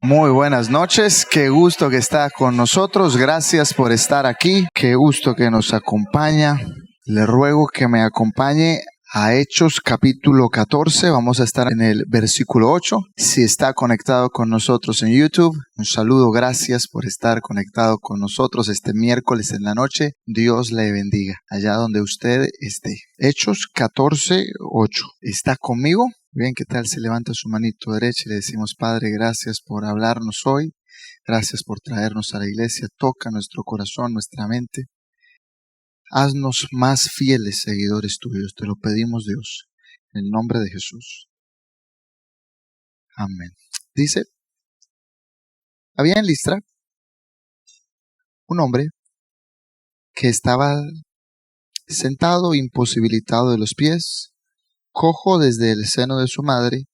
Muy buenas noches, qué gusto que está con nosotros, gracias por estar aquí, qué gusto que nos acompaña. Le ruego que me acompañe a Hechos capítulo 14, vamos a estar en el versículo 8. Si está conectado con nosotros en YouTube, un saludo, gracias por estar conectado con nosotros este miércoles en la noche. Dios le bendiga allá donde usted esté. Hechos 14, 8. ¿Está conmigo? Bien, ¿qué tal? Se levanta su manito derecha y le decimos: Padre, gracias por hablarnos hoy, gracias por traernos a la iglesia, toca nuestro corazón, nuestra mente. Haznos más fieles seguidores tuyos, te lo pedimos, Dios, en el nombre de Jesús. Amén. Dice, había en Listra un hombre que estaba sentado, imposibilitado de los pies, cojo desde el seno de su madre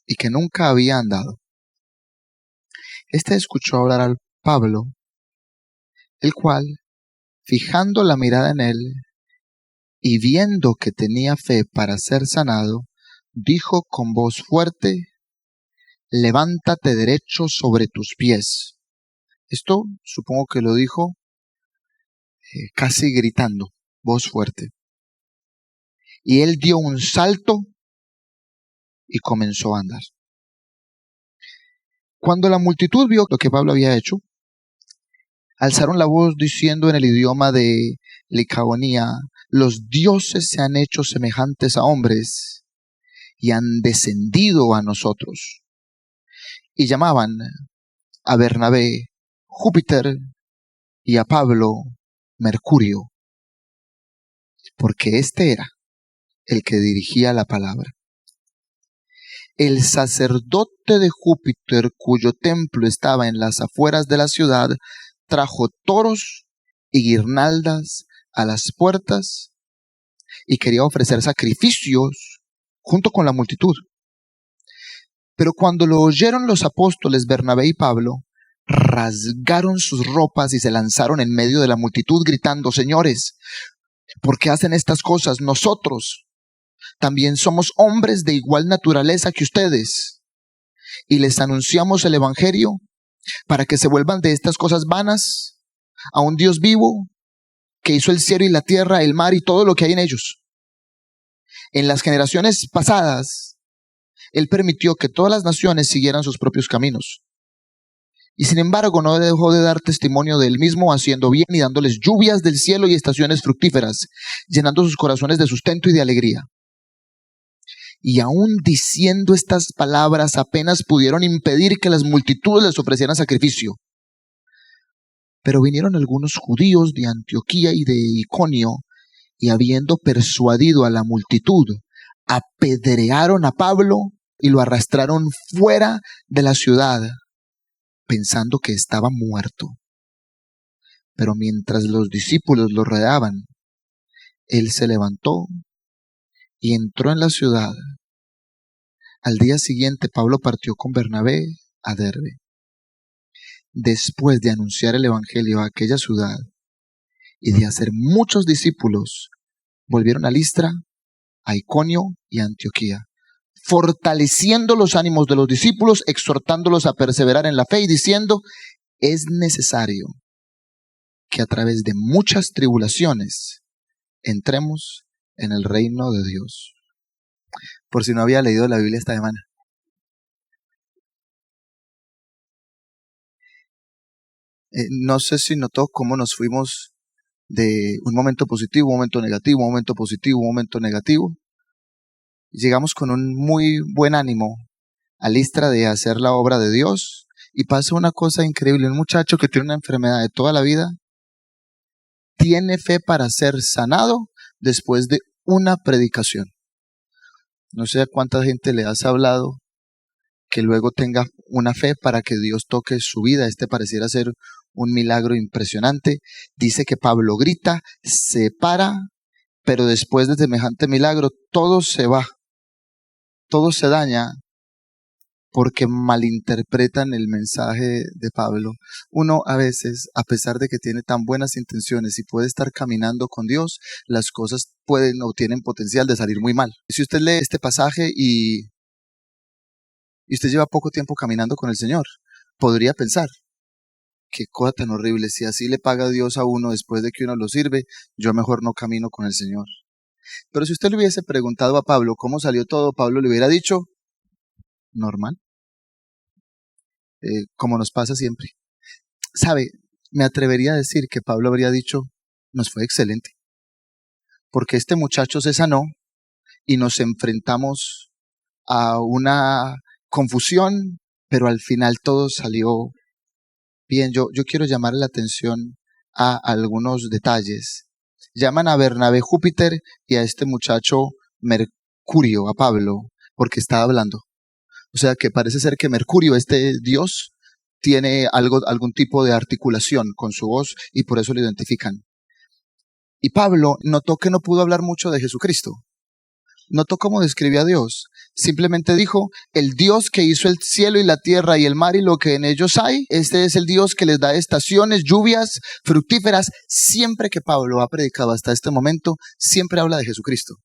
y que nunca había andado. Este escuchó hablar al Pablo, el cual, fijando la mirada en él y viendo que tenía fe para ser sanado, dijo con voz fuerte: levántate derecho sobre tus pies. Esto supongo que lo dijo casi gritando, voz fuerte. Y él dio un salto y comenzó a andar. Cuando la multitud vio lo que Pablo había hecho, alzaron la voz diciendo en el idioma de Licaonía: los dioses se han hecho semejantes a hombres y han descendido a nosotros. Y llamaban a Bernabé Júpiter y a Pablo Mercurio, porque este era el que dirigía la palabra. El sacerdote de Júpiter, cuyo templo estaba en las afueras de la ciudad, trajo toros y guirnaldas a las puertas y quería ofrecer sacrificios junto con la multitud. Pero cuando lo oyeron los apóstoles Bernabé y Pablo, rasgaron sus ropas y se lanzaron en medio de la multitud gritando: señores, ¿por qué hacen estas cosas? Nosotros también somos hombres de igual naturaleza que ustedes y les anunciamos el evangelio para que se vuelvan de estas cosas vanas a un Dios vivo que hizo el cielo y la tierra, el mar y todo lo que hay en ellos. En las generaciones pasadas, Él permitió que todas las naciones siguieran sus propios caminos. Y sin embargo no dejó de dar testimonio de Él mismo, haciendo bien y dándoles lluvias del cielo y estaciones fructíferas, llenando sus corazones de sustento y de alegría. Y aún diciendo estas palabras, apenas pudieron impedir que las multitudes les ofrecieran sacrificio. Pero vinieron algunos judíos de Antioquía y de Iconio, y habiendo persuadido a la multitud, apedrearon a Pablo y lo arrastraron fuera de la ciudad, pensando que estaba muerto. Pero mientras los discípulos lo rodeaban, él se levantó y entró en la ciudad. Al día siguiente Pablo partió con Bernabé a Derbe. Después de anunciar el evangelio a aquella ciudad y de hacer muchos discípulos, volvieron a Listra, a Iconio y a Antioquía, fortaleciendo los ánimos de los discípulos, exhortándolos a perseverar en la fe y diciendo: es necesario que a través de muchas tribulaciones entremos en el reino de Dios. Por si no había leído la Biblia esta semana. No sé si notó cómo nos fuimos de un momento positivo, un momento negativo, un momento positivo, un momento negativo. Llegamos con un muy buen ánimo a Listra de hacer la obra de Dios, y pasa una cosa increíble. Un muchacho que tiene una enfermedad de toda la vida tiene fe para ser sanado después de una predicación. No sé a cuánta gente le has hablado que luego tenga una fe para que Dios toque su vida. Este pareciera ser un milagro impresionante. Dice que Pablo grita, se para, pero después de semejante milagro todo se va, todo se daña porque malinterpretan el mensaje de Pablo. Uno a veces, a pesar de que tiene tan buenas intenciones y puede estar caminando con Dios, las cosas pueden o tienen potencial de salir muy mal. Si usted lee este pasaje y usted lleva poco tiempo caminando con el Señor, podría pensar, qué cosa tan horrible, si así le paga Dios a uno después de que uno lo sirve, yo mejor no camino con el Señor. Pero si usted le hubiese preguntado a Pablo cómo salió todo, Pablo le hubiera dicho, normal, como nos pasa siempre. ¿Sabe? Me atrevería a decir que Pablo habría dicho, nos fue excelente, porque este muchacho se sanó y nos enfrentamos a una confusión, pero al final todo salió bien. Yo quiero llamar la atención a algunos detalles. Llaman a Bernabé Júpiter y a este muchacho Mercurio, a Pablo, porque está hablando. O sea que parece ser que Mercurio, este dios, tiene algún tipo de articulación con su voz y por eso lo identifican. Y Pablo notó que no pudo hablar mucho de Jesucristo. Notó cómo describía a Dios. Simplemente dijo, el Dios que hizo el cielo y la tierra y el mar y lo que en ellos hay, este es el Dios que les da estaciones, lluvias, fructíferas. Siempre que Pablo ha predicado hasta este momento, siempre habla de Jesucristo.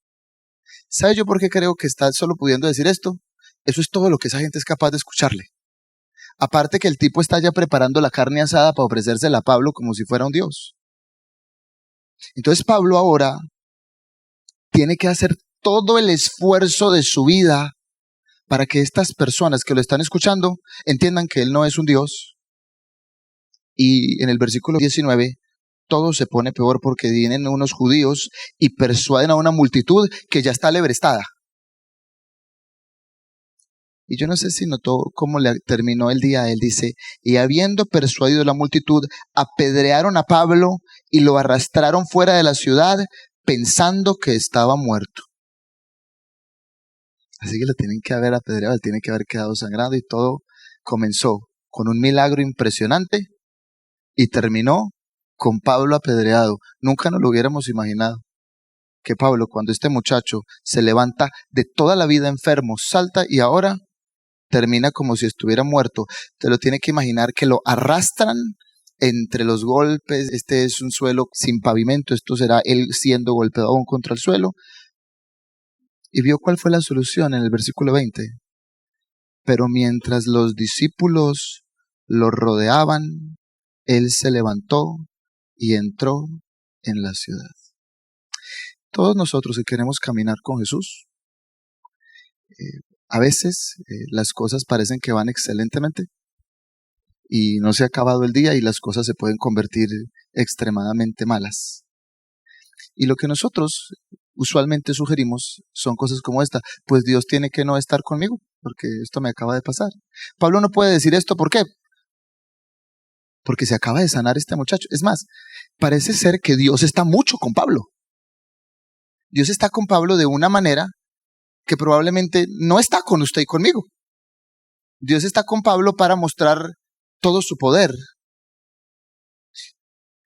¿Sabe yo por qué creo que está solo pudiendo decir esto? Eso es todo lo que esa gente es capaz de escucharle. Aparte que el tipo está ya preparando la carne asada para ofrecérsela a Pablo como si fuera un Dios. Entonces Pablo ahora tiene que hacer todo el esfuerzo de su vida para que estas personas que lo están escuchando entiendan que él no es un Dios. Y en el versículo 19, todo se pone peor porque vienen unos judíos y persuaden a una multitud que ya está alebrestada. Y yo no sé si notó cómo le terminó el día. Él dice, y habiendo persuadido a la multitud, apedrearon a Pablo y lo arrastraron fuera de la ciudad pensando que estaba muerto. Así que lo tienen que haber apedreado, él tiene que haber quedado sangrado y todo comenzó con un milagro impresionante y terminó con Pablo apedreado. Nunca nos lo hubiéramos imaginado. Que Pablo, cuando este muchacho se levanta de toda la vida enfermo, salta y ahora termina como si estuviera muerto. Te lo tiene que imaginar que lo arrastran entre los golpes. Este es un suelo sin pavimento, esto será él siendo golpeado aún contra el suelo. ¿Y vio cuál fue la solución en el versículo 20? Pero mientras los discípulos lo rodeaban, él se levantó y entró en la ciudad. Todos nosotros que queremos caminar con Jesús, a veces las cosas parecen que van excelentemente y no se ha acabado el día y las cosas se pueden convertir extremadamente malas. Y lo que nosotros usualmente sugerimos son cosas como esta, pues Dios tiene que no estar conmigo, porque esto me acaba de pasar. Pablo no puede decir esto, ¿por qué? Porque se acaba de sanar este muchacho. Es más, parece ser que Dios está mucho con Pablo. Dios está con Pablo de una manera que probablemente no está con usted y conmigo. Dios está con Pablo para mostrar todo su poder.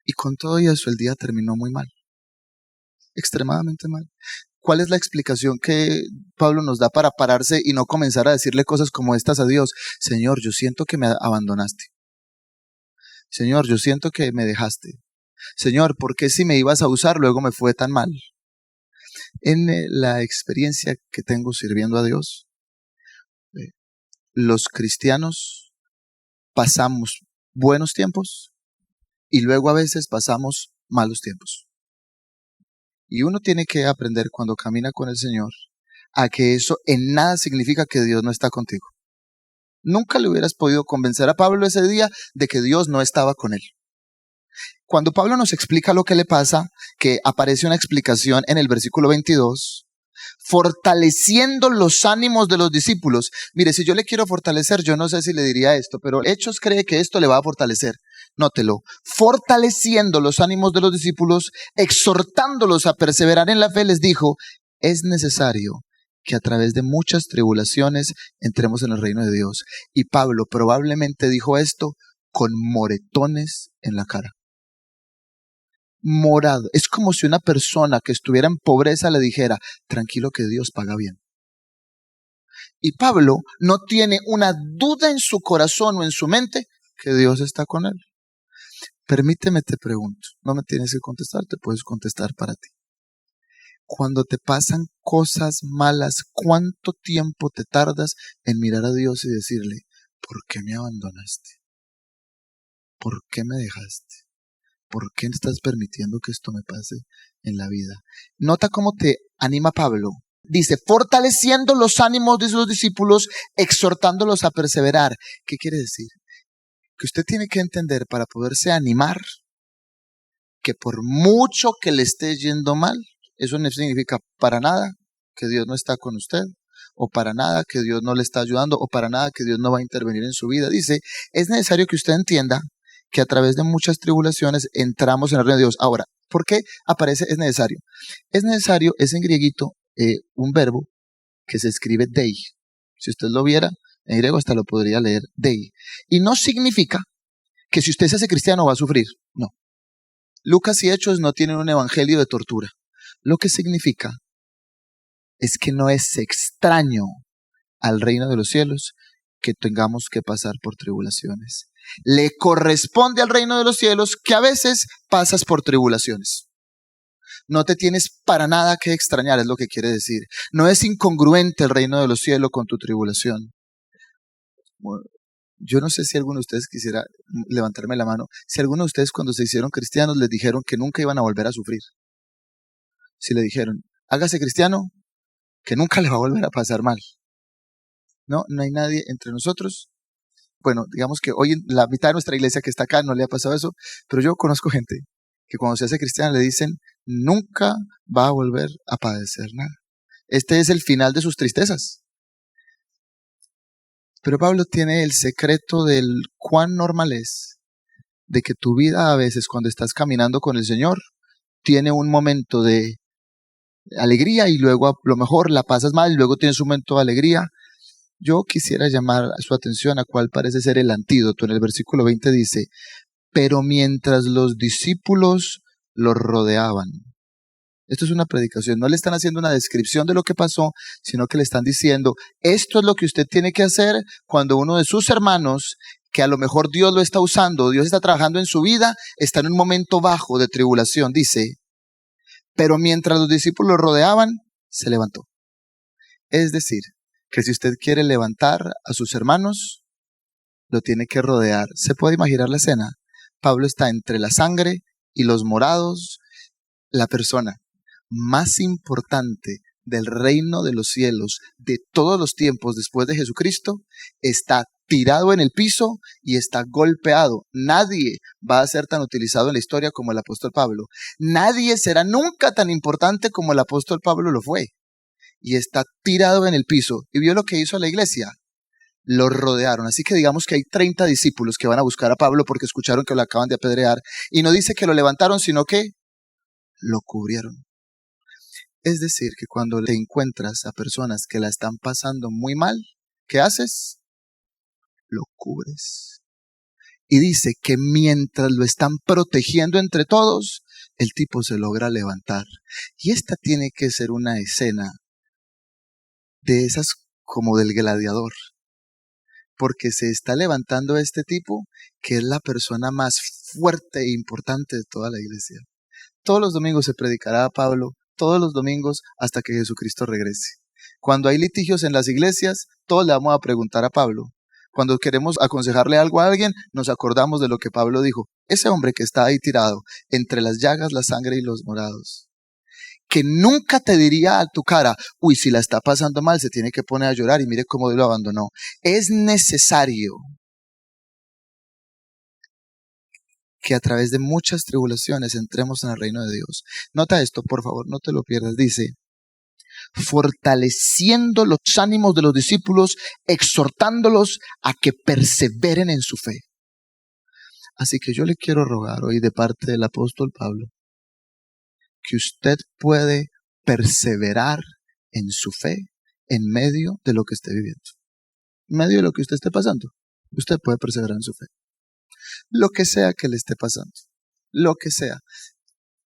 Y con todo eso el día terminó muy mal. Extremadamente mal. ¿Cuál es la explicación que Pablo nos da para pararse y no comenzar a decirle cosas como estas a Dios? Señor, yo siento que me abandonaste. Señor, yo siento que me dejaste. Señor, ¿por qué si me ibas a usar luego me fue tan mal? En la experiencia que tengo sirviendo a Dios, los cristianos pasamos buenos tiempos y luego a veces pasamos malos tiempos. Y uno tiene que aprender cuando camina con el Señor a que eso en nada significa que Dios no está contigo. Nunca le hubieras podido convencer a Pablo ese día de que Dios no estaba con él. Cuando Pablo nos explica lo que le pasa, que aparece una explicación en el versículo 22, fortaleciendo los ánimos de los discípulos. Mire, si yo le quiero fortalecer, yo no sé si le diría esto, pero Hechos cree que esto le va a fortalecer. Nótelo, fortaleciendo los ánimos de los discípulos, exhortándolos a perseverar en la fe, les dijo, es necesario que a través de muchas tribulaciones entremos en el reino de Dios. Y Pablo probablemente dijo esto con moretones en la cara. Morado. Es como si una persona que estuviera en pobreza le dijera, tranquilo que Dios paga bien. Y Pablo no tiene una duda en su corazón o en su mente que Dios está con él. Permíteme, te pregunto, no me tienes que contestar, te puedes contestar para ti. Cuando te pasan cosas malas, ¿cuánto tiempo te tardas en mirar a Dios y decirle, ¿por qué me abandonaste? ¿por qué me dejaste? ¿Por qué estás permitiendo que esto me pase en la vida? Nota cómo te anima Pablo. Dice, fortaleciendo los ánimos de sus discípulos, exhortándolos a perseverar. ¿Qué quiere decir? Que usted tiene que entender para poderse animar que por mucho que le esté yendo mal, eso no significa para nada que Dios no está con usted, o para nada que Dios no le está ayudando, o para nada que Dios no va a intervenir en su vida. Dice, es necesario que usted entienda que a través de muchas tribulaciones entramos en el reino de Dios. Ahora, ¿por qué aparece es necesario? Es necesario, es en grieguito un verbo que se escribe dei. Si usted lo viera, en griego hasta lo podría leer dei. Y no significa que si usted se hace cristiano va a sufrir. No. Lucas y Hechos no tienen un evangelio de tortura. Lo que significa es que no es extraño al reino de los cielos que tengamos que pasar por tribulaciones. Le corresponde al reino de los cielos que a veces pasas por tribulaciones. No te tienes para nada que extrañar, es lo que quiere decir. No es incongruente el reino de los cielos con tu tribulación. Bueno, yo no sé si alguno de ustedes quisiera levantarme la mano. Si alguno de ustedes cuando se hicieron cristianos les dijeron que nunca iban a volver a sufrir. Si le dijeron, hágase cristiano, que nunca le va a volver a pasar mal. No hay nadie entre nosotros. Bueno, digamos que hoy la mitad de nuestra iglesia que está acá no le ha pasado eso, pero yo conozco gente que cuando se hace cristiana le dicen, nunca va a volver a padecer nada. Este es el final de sus tristezas. Pero Pablo tiene el secreto del cuán normal es de que tu vida a veces cuando estás caminando con el Señor tiene un momento de alegría y luego a lo mejor la pasas mal y luego tienes un momento de alegría. Yo quisiera llamar su atención a cuál parece ser el antídoto. En el versículo 20 dice, pero mientras los discípulos los rodeaban. Esto es una predicación, no le están haciendo una descripción de lo que pasó, sino que le están diciendo, esto es lo que usted tiene que hacer cuando uno de sus hermanos, que a lo mejor Dios lo está usando, Dios está trabajando en su vida, está en un momento bajo de tribulación. Dice, pero mientras los discípulos lo rodeaban, se levantó. Es decir, que si usted quiere levantar a sus hermanos, lo tiene que rodear. ¿Se puede imaginar la escena? Pablo está entre la sangre y los morados. La persona más importante del reino de los cielos de todos los tiempos después de Jesucristo está tirado en el piso y está golpeado. Nadie va a ser tan utilizado en la historia como el apóstol Pablo. Nadie será nunca tan importante como el apóstol Pablo lo fue. Y está tirado en el piso. ¿Y vio lo que hizo la iglesia? Lo rodearon. Así que digamos que hay 30 discípulos que van a buscar a Pablo porque escucharon que lo acaban de apedrear. Y no dice que lo levantaron, sino que lo cubrieron. Es decir, que cuando te encuentras a personas que la están pasando muy mal, ¿qué haces? Lo cubres. Y dice que mientras lo están protegiendo entre todos, el tipo se logra levantar. Y esta tiene que ser una escena de esas como del gladiador. Porque se está levantando este tipo, que es la persona más fuerte e importante de toda la iglesia. Todos los domingos se predicará a Pablo, todos los domingos hasta que Jesucristo regrese. Cuando hay litigios en las iglesias, todos le vamos a preguntar a Pablo. Cuando queremos aconsejarle algo a alguien, nos acordamos de lo que Pablo dijo. Ese hombre que está ahí tirado, entre las llagas, la sangre y los morados. Que nunca te diría a tu cara, uy, si la está pasando mal, se tiene que poner a llorar y mire cómo Dios lo abandonó. Es necesario que a través de muchas tribulaciones entremos en el reino de Dios. Nota esto, por favor, no te lo pierdas. Dice, fortaleciendo los ánimos de los discípulos, exhortándolos a que perseveren en su fe. Así que yo le quiero rogar hoy de parte del apóstol Pablo, que usted puede perseverar en su fe en medio de lo que esté viviendo. En medio de lo que usted esté pasando, usted puede perseverar en su fe. Lo que sea que le esté pasando, lo que sea.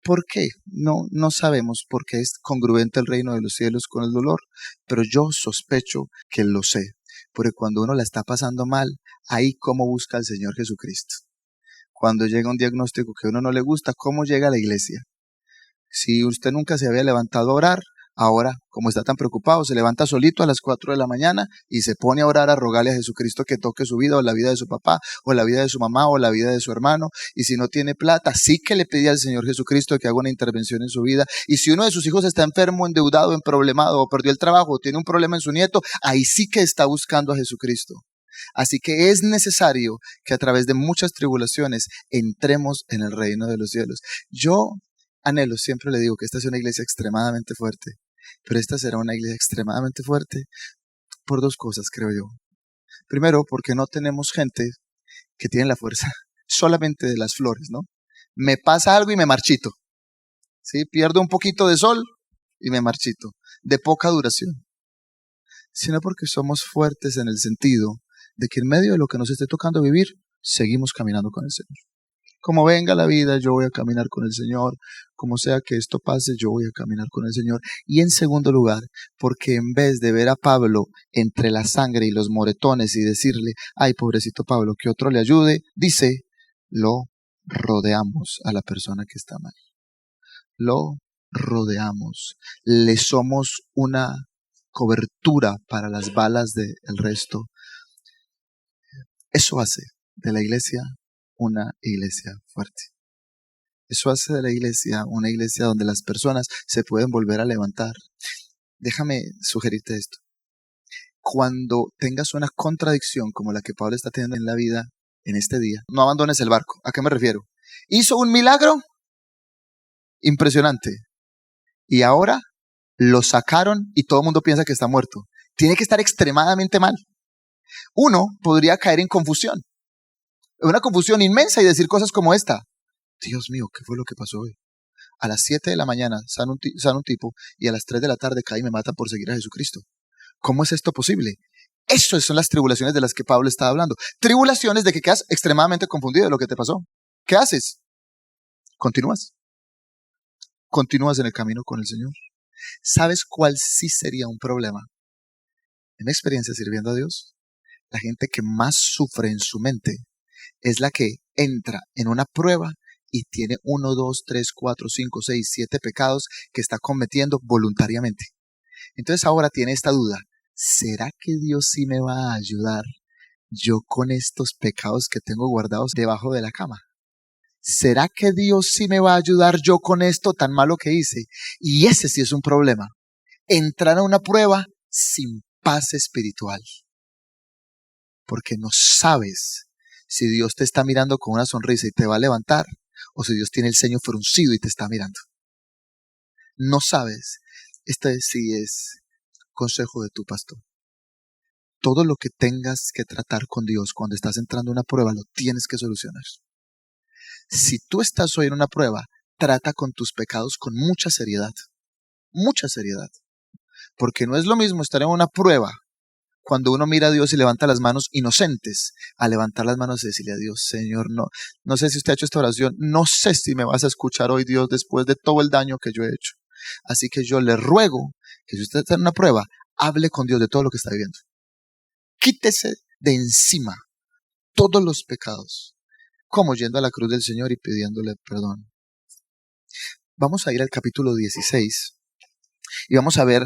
¿Por qué? No sabemos por qué es congruente el reino de los cielos con el dolor, pero yo sospecho que lo sé, porque cuando uno la está pasando mal, ahí cómo busca al Señor Jesucristo. Cuando llega un diagnóstico que a uno no le gusta, ¿cómo llega a la iglesia? Si usted nunca se había levantado a orar, Ahora, como está tan preocupado, se levanta solito a las 4 de la mañana y se pone a orar, a rogarle a Jesucristo que toque su vida o la vida de su papá o la vida de su mamá o la vida de su hermano. Y si no tiene plata, sí que le pide al Señor Jesucristo que haga una intervención en su vida. Y si uno de sus hijos está enfermo, endeudado, emproblemado o perdió el trabajo o tiene un problema en su nieto, ahí sí que está buscando a Jesucristo. Así que es necesario que a través de muchas tribulaciones entremos en el reino de los cielos. Yo anhelo, siempre le digo que esta es una iglesia extremadamente fuerte, pero esta será una iglesia extremadamente fuerte por dos cosas, creo yo. Primero, porque no tenemos gente que tiene la fuerza solamente de las flores, ¿no? Me pasa algo y me marchito, ¿sí? Pierdo un poquito de sol y me marchito, de poca duración. Sino porque somos fuertes en el sentido de que en medio de lo que nos esté tocando vivir, seguimos caminando con el Señor. Como venga la vida, yo voy a caminar con el Señor. Como sea que esto pase, yo voy a caminar con el Señor. Y en segundo lugar, porque en vez de ver a Pablo entre la sangre y los moretones y decirle, ay, pobrecito Pablo, que otro le ayude, dice, lo rodeamos a la persona que está mal. Lo rodeamos. Le somos una cobertura para las balas del resto. Eso hace de la iglesia una iglesia fuerte. Eso hace de la iglesia una iglesia donde las personas se pueden volver a levantar. Déjame sugerirte esto. Cuando tengas una contradicción como la que Pablo está teniendo en la vida en este día, no abandones el barco. ¿A qué me refiero? Hizo un milagro impresionante y ahora lo sacaron y todo el mundo piensa que está muerto. Tiene que estar extremadamente mal. Uno podría caer en confusión. Una confusión inmensa y decir cosas como esta. Dios mío, ¿qué fue lo que pasó hoy? A las 7 de la mañana sana un tipo y a las 3 de la tarde cae y me matan por seguir a Jesucristo. ¿Cómo es esto posible? Esas son las tribulaciones de las que Pablo está hablando. Tribulaciones de que quedas extremadamente confundido de lo que te pasó. ¿Qué haces? Continúas. Continúas en el camino con el Señor. ¿Sabes cuál sí sería un problema? En mi experiencia sirviendo a Dios, la gente que más sufre en su mente es la que entra en una prueba y tiene 1, 2, 3, 4, 5, 6, 7 pecados que está cometiendo voluntariamente. Entonces ahora tiene esta duda. ¿Será que Dios sí me va a ayudar yo con estos pecados que tengo guardados debajo de la cama? ¿Será que Dios sí me va a ayudar yo con esto tan malo que hice? Y ese sí es un problema. Entrar a una prueba sin paz espiritual. Porque no sabes si Dios te está mirando con una sonrisa y te va a levantar, o si Dios tiene el ceño fruncido y te está mirando. No sabes. Este sí es consejo de tu pastor. Todo lo que tengas que tratar con Dios cuando estás entrando en una prueba, lo tienes que solucionar. Si tú estás hoy en una prueba, trata con tus pecados con mucha seriedad. Mucha seriedad. Porque no es lo mismo estar en una prueba cuando uno mira a Dios y levanta las manos inocentes, a levantar las manos y decirle a Dios, Señor, no sé si usted ha hecho esta oración, no sé si me vas a escuchar hoy, Dios, después de todo el daño que yo he hecho. Así que yo le ruego que si usted está en una prueba, hable con Dios de todo lo que está viviendo. Quítese de encima todos los pecados, como yendo a la cruz del Señor y pidiéndole perdón. Vamos a ir al capítulo 16 y vamos a ver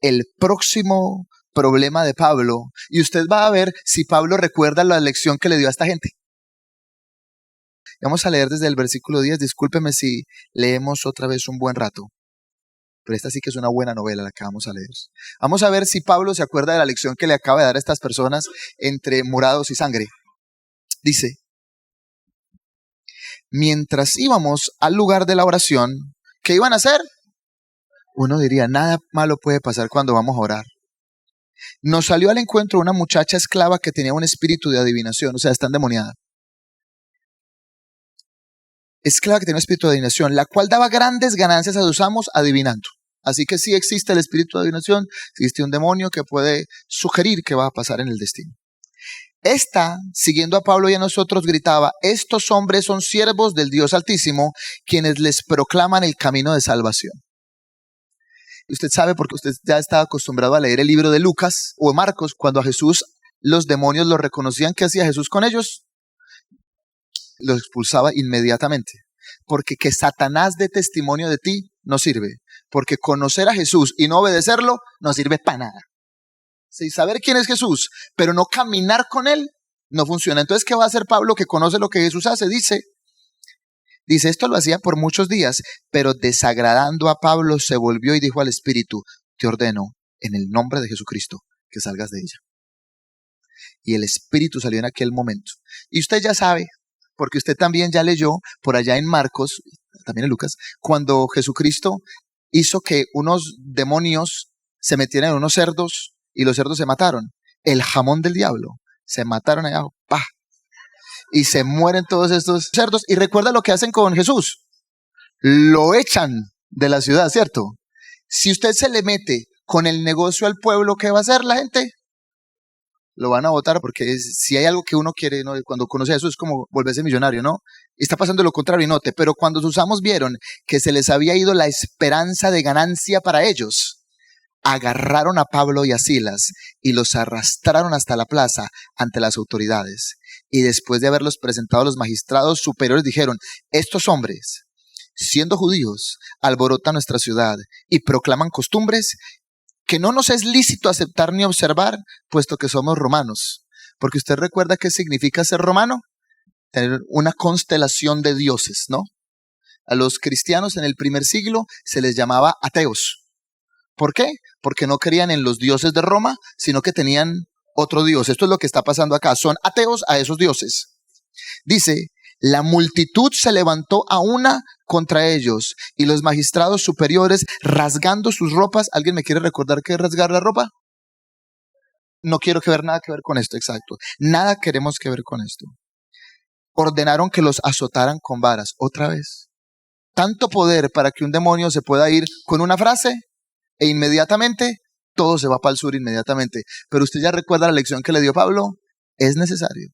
el próximo problema de Pablo, y usted va a ver si Pablo recuerda la lección que le dio a esta gente. Vamos a leer desde el versículo 10, discúlpeme si leemos otra vez un buen rato, pero esta sí que es una buena novela la que vamos a leer. Vamos a ver si Pablo se acuerda de la lección que le acaba de dar a estas personas entre morados y sangre. Dice, mientras íbamos al lugar de la oración, ¿qué iban a hacer? Uno diría, nada malo puede pasar cuando vamos a orar. Nos salió al encuentro una muchacha esclava que tenía un espíritu de adivinación, o sea, está endemoniada. Esclava que tenía un espíritu de adivinación, la cual daba grandes ganancias a sus amos adivinando. Así que sí existe el espíritu de adivinación, existe un demonio que puede sugerir qué va a pasar en el destino. Esta, siguiendo a Pablo y a nosotros, gritaba, estos hombres son siervos del Dios Altísimo, quienes les proclaman el camino de salvación. Y usted sabe, porque usted ya está acostumbrado a leer el libro de Lucas o de Marcos, cuando a Jesús los demonios lo reconocían, ¿qué hacía Jesús con ellos? Los expulsaba inmediatamente. Porque que Satanás dé testimonio de ti no sirve. Porque conocer a Jesús y no obedecerlo no sirve para nada. Sí, saber quién es Jesús, pero no caminar con él, no funciona. Entonces, ¿qué va a hacer Pablo que conoce lo que Jesús hace? Dice, esto lo hacía por muchos días, pero desagradando a Pablo se volvió y dijo al Espíritu, te ordeno en el nombre de Jesucristo que salgas de ella. Y el Espíritu salió en aquel momento. Y usted ya sabe, porque usted también ya leyó por allá en Marcos, también en Lucas, cuando Jesucristo hizo que unos demonios se metieran en unos cerdos y los cerdos se mataron. El jamón del diablo. Se mataron allá, ¡pah! Y se mueren todos estos cerdos. Y recuerda lo que hacen con Jesús. Lo echan de la ciudad, ¿cierto? Si usted se le mete con el negocio al pueblo, ¿qué va a hacer la gente? Lo van a votar porque si hay algo que uno quiere, ¿no? Cuando conoce a Jesús es como volverse millonario, ¿no? Está pasando lo contrario y note, pero cuando sus amos vieron que se les había ido la esperanza de ganancia para ellos, agarraron a Pablo y a Silas y los arrastraron hasta la plaza ante las autoridades. Y después de haberlos presentado a los magistrados superiores dijeron, estos hombres, siendo judíos, alborotan nuestra ciudad y proclaman costumbres que no nos es lícito aceptar ni observar, puesto que somos romanos. Porque usted recuerda qué significa ser romano, tener una constelación de dioses, ¿no? A los cristianos en el primer siglo se les llamaba ateos. ¿Por qué? Porque no creían en los dioses de Roma, sino que tenían otro dios. Esto es lo que está pasando acá. Son ateos a esos dioses. Dice, la multitud se levantó a una contra ellos y los magistrados superiores rasgando sus ropas. ¿Alguien me quiere recordar qué es rasgar la ropa? No quiero nada que ver con esto, exacto. Nada queremos que ver con esto. Ordenaron que los azotaran con varas. Otra vez. Tanto poder para que un demonio se pueda ir con una frase e inmediatamente todo se va para el sur inmediatamente. Pero usted ya recuerda la lección que le dio Pablo. Es necesario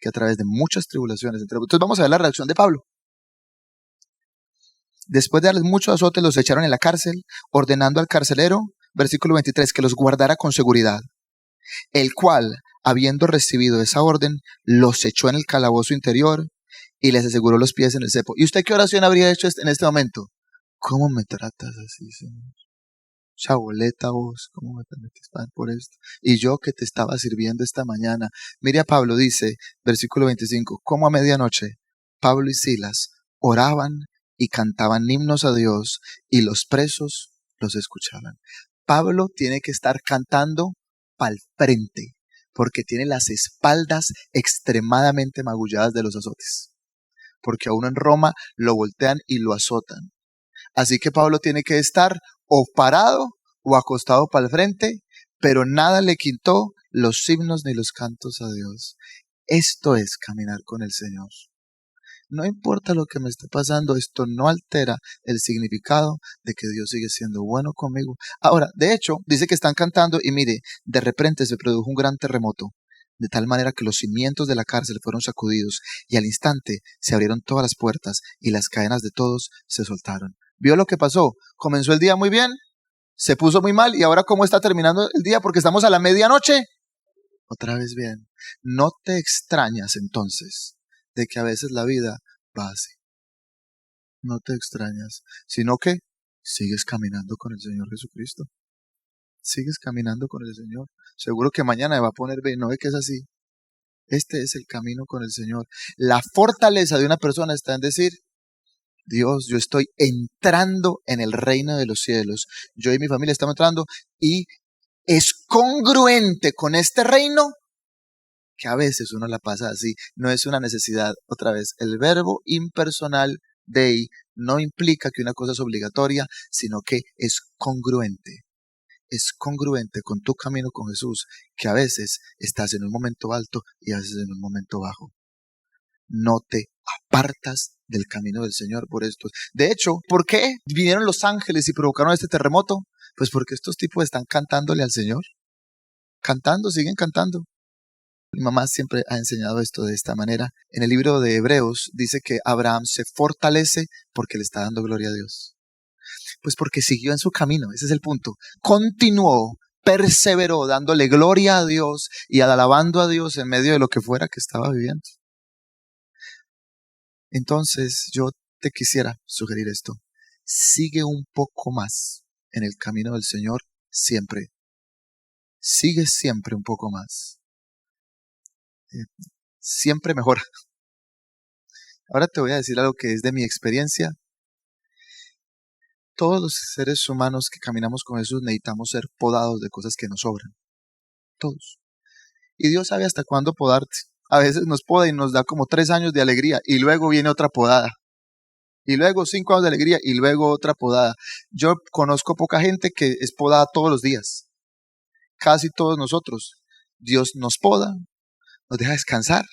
que a través de muchas tribulaciones. Entonces vamos a ver la reacción de Pablo. Después de darles mucho azote, los echaron en la cárcel, ordenando al carcelero, versículo 23, que los guardara con seguridad. El cual, habiendo recibido esa orden, los echó en el calabozo interior y les aseguró los pies en el cepo. ¿Y usted qué oración habría hecho en este momento? ¿Cómo me tratas así, Señor? Chaboleta vos, ¿cómo me permites pagar por esto? Y yo que te estaba sirviendo esta mañana. Mire a Pablo, dice, versículo 25, como a medianoche, Pablo y Silas oraban y cantaban himnos a Dios y los presos los escuchaban. Pablo tiene que estar cantando pa'l frente porque tiene las espaldas extremadamente magulladas de los azotes. Porque a uno en Roma lo voltean y lo azotan. Así que Pablo tiene que estar o parado o acostado para el frente, pero nada le quitó los himnos ni los cantos a Dios. Esto es caminar con el Señor. No importa lo que me esté pasando, esto no altera el significado de que Dios sigue siendo bueno conmigo. Ahora, de hecho, dice que están cantando y mire, de repente se produjo un gran terremoto, de tal manera que los cimientos de la cárcel fueron sacudidos y al instante se abrieron todas las puertas y las cadenas de todos se soltaron. ¿Vio lo que pasó? Comenzó el día muy bien, se puso muy mal y ahora ¿cómo está terminando el día? Porque estamos a la medianoche. Otra vez bien. No te extrañas entonces de que a veces la vida va así. No te extrañas, sino que sigues caminando con el Señor Jesucristo. Sigues caminando con el Señor. Seguro que mañana me va a poner bien, no ve que es así. Este es el camino con el Señor. La fortaleza de una persona está en decir, Dios, yo estoy entrando en el reino de los cielos. Yo y mi familia estamos entrando y es congruente con este reino que a veces uno la pasa así. No es una necesidad. Otra vez, el verbo impersonal dei no implica que una cosa es obligatoria, sino que es congruente. Es congruente con tu camino con Jesús, que a veces estás en un momento alto y a veces en un momento bajo. No te apartas del camino del Señor por esto. De hecho, ¿por qué vinieron los ángeles y provocaron este terremoto? Pues porque estos tipos están cantándole al Señor. Cantando, siguen cantando. Mi mamá siempre ha enseñado esto de esta manera. En el libro de Hebreos dice que Abraham se fortalece porque le está dando gloria a Dios. Pues porque siguió en su camino, ese es el punto. Continuó, perseveró, dándole gloria a Dios y alabando a Dios en medio de lo que fuera que estaba viviendo. Entonces yo te quisiera sugerir esto. sigue un poco más en el camino del Señor siempre. Sigue siempre un poco más. Siempre mejor. Ahora te voy a decir algo que es de mi experiencia. Todos los seres humanos que caminamos con Jesús necesitamos ser podados de cosas que nos sobran. Todos. Y Dios sabe hasta cuándo podarte. A veces nos poda y nos da como 3 años de alegría y luego viene otra podada. Y luego 5 años de alegría y luego otra podada. Yo conozco poca gente que es podada todos los días. Casi todos nosotros. Dios nos poda, nos deja descansar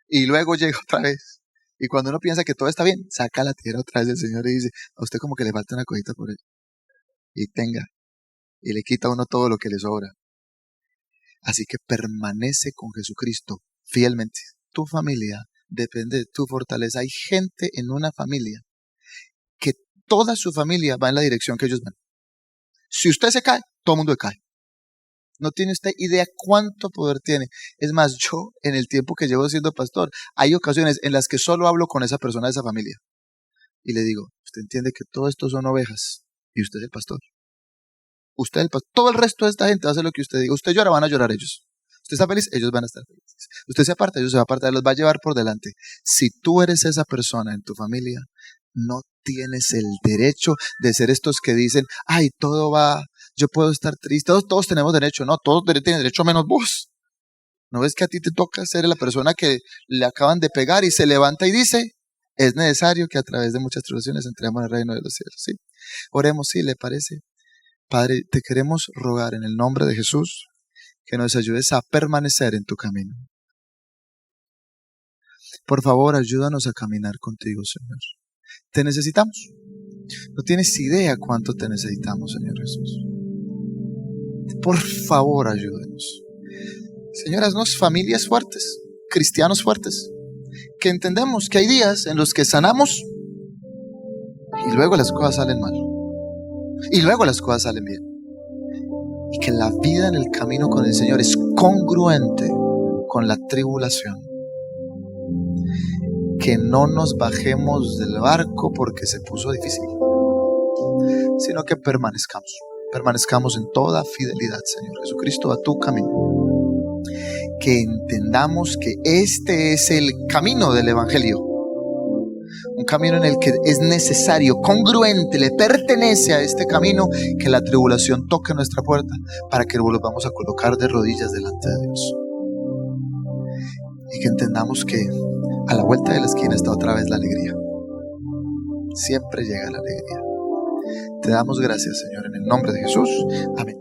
y luego llega otra vez. Y cuando uno piensa que todo está bien, saca la tierra otra vez del Señor y dice, a usted como que le falta una cosita por él. Y tenga. Y le quita a uno todo lo que le sobra. Así que permanece con Jesucristo fielmente. Tu familia depende de tu fortaleza. Hay gente en una familia que toda su familia va en la dirección que ellos van. Si usted se cae, todo el mundo se cae. No tiene usted idea cuánto poder tiene. Es más, yo en el tiempo que llevo siendo pastor, hay ocasiones en las que solo hablo con esa persona de esa familia. Y le digo, usted entiende que todo esto son ovejas y usted es el pastor. Usted es el pastor. Todo el resto de esta gente va a hacer lo que usted diga. Usted llora, van a llorar ellos. Usted está feliz, ellos van a estar felices. Usted se aparta, ellos se van a apartar, los va a llevar por delante. Si tú eres esa persona en tu familia, no tienes el derecho de ser estos que dicen, ay, todo va, yo puedo estar triste, todos tenemos derecho, no, todos tienen derecho menos vos. ¿No ves que a ti te toca ser la persona que le acaban de pegar y se levanta y dice, es necesario que a través de muchas tribulaciones entremos en el reino de los cielos? ¿Sí? Oremos, ¿sí le parece? Padre, te queremos rogar en el nombre de Jesús que nos ayudes a permanecer en tu camino. Por favor, ayúdanos a caminar contigo, Señor. Te necesitamos. No tienes idea cuánto te necesitamos, Señor Jesús. Por favor, ayúdanos. Señor, haznos familias fuertes, cristianos fuertes, que entendemos que hay días en los que sanamos y luego las cosas salen mal. Y luego las cosas salen bien. Y que la vida en el camino con el Señor es congruente con la tribulación. Que no nos bajemos del barco porque se puso difícil, sino que permanezcamos en toda fidelidad, Señor Jesucristo, a tu camino. Que entendamos que este es el camino del Evangelio, un camino en el que es necesario, congruente, le pertenece a este camino que la tribulación toque nuestra puerta para que volvamos a colocar de rodillas delante de Dios. Y que entendamos que a la vuelta de la esquina está otra vez la alegría. Siempre llega la alegría. Te damos gracias, Señor, en el nombre de Jesús. Amén.